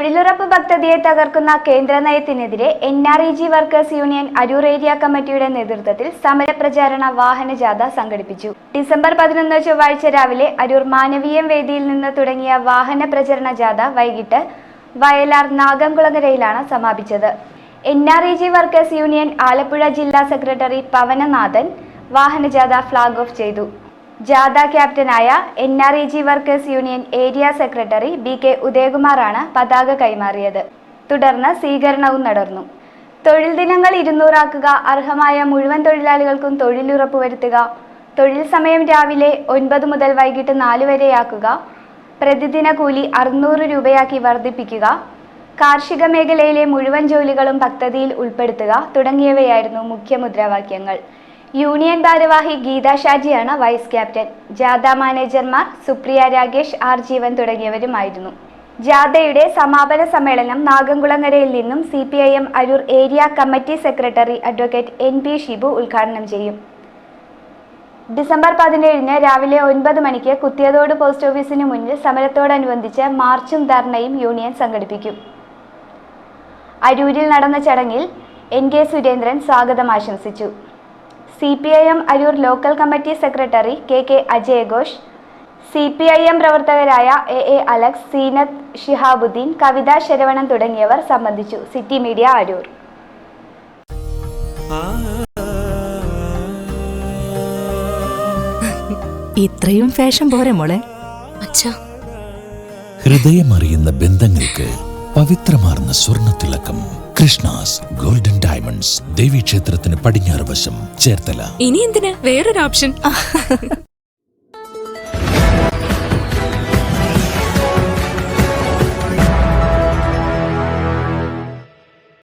തൊഴിലുറപ്പ് പദ്ധതിയെ തകർക്കുന്ന കേന്ദ്ര നയത്തിനെതിരെ NREG workers union Aroor area കമ്മിറ്റിയുടെ നേതൃത്വത്തിൽ സമരപ്രചാരണ വാഹനജാഥ സംഘടിപ്പിച്ചു. ഡിസംബർ 11 ചൊവ്വാഴ്ച രാവിലെ അരൂർ മാനവീയം വേദിയിൽ നിന്ന് തുടങ്ങിയ വാഹന പ്രചരണ ജാഥ വൈകിട്ട് വയലാർ നാഗംകുളങ്ങരയിലാണ് സമാപിച്ചത്. NREG വർക്കേഴ്സ് യൂണിയൻ ആലപ്പുഴ ജില്ലാ സെക്രട്ടറി പവനനാഥൻ വാഹനജാഥ ഫ്ലാഗ് ഓഫ് ചെയ്തു. ജാഥ ക്യാപ്റ്റനായ NREG workers union area secretary BK ഉദയകുമാറാണ് പതാക കൈമാറിയത്. തുടർന്ന് സ്വീകരണവും നടന്നു. തൊഴിൽ ദിനങ്ങൾ 200 ആക്കുക, അർഹമായ മുഴുവൻ തൊഴിലാളികൾക്കും തൊഴിലുറപ്പുവരുത്തുക, തൊഴിൽ സമയം രാവിലെ 9 മുതൽ വൈകിട്ട് 4 വരെയാക്കുക, പ്രതിദിന കൂലി 600 രൂപയാക്കി വർദ്ധിപ്പിക്കുക, കാർഷിക മേഖലയിലെ മുഴുവൻ ജോലികളും പദ്ധതിയിൽ ഉൾപ്പെടുത്തുക തുടങ്ങിയവയായിരുന്നു മുഖ്യ മുദ്രാവാക്യങ്ങൾ. യൂണിയൻ ഭാരവാഹി ഗീത ഷാജിയാണ് വൈസ് ക്യാപ്റ്റൻ. ജാഥ മാനേജർമാർ സുപ്രിയ രാഗേഷ്, R ജീവൻ തുടങ്ങിയവരുമായിരുന്നു. ജാഥയുടെ സമാപന സമ്മേളനം നാഗംകുളങ്ങരയിൽ നിന്നും CPIM Aroor area committee secretary advocate NP Shibu ഉദ്ഘാടനം ചെയ്യും. ഡിസംബർ 17 രാവിലെ 9 മണിക്ക് കുത്തിയതോട് പോസ്റ്റ് ഓഫീസിന് മുന്നിൽ സമരത്തോടനുബന്ധിച്ച് മാർച്ചും ധർണയും യൂണിയൻ സംഘടിപ്പിക്കും. അരൂരിൽ നടന്ന ചടങ്ങിൽ NK സുരേന്ദ്രൻ സ്വാഗതം ആശംസിച്ചു. CPIM Aroor local committee secretary KK Ajay Ghosh, CPIM പ്രവർത്തകരായ AA അലക്സ്, സീനത്ത്, ഷിഹാബുദ്ദീൻ, കവിത, ശരവണൻ തുടങ്ങിയവർ സംബന്ധിച്ചു. City media Aroor. ഇത്രയും ഫാഷൻ പോരെ മോളെ? ഹൃദയമറിയുന്ന ബന്ധങ്ങൾക്ക് പവിത്രമാർന്ന സ്വർണ്ണത്തിളക്കം. കൃഷ്ണാസ് ഗോൾഡൻ ഡയമണ്ട്സ്, ദേവീക്ഷേത്രത്തിന് പടിഞ്ഞാറ് വശം, ചേർത്തല. ഇനി എന്തിന് വേറൊരു ഓപ്ഷൻ?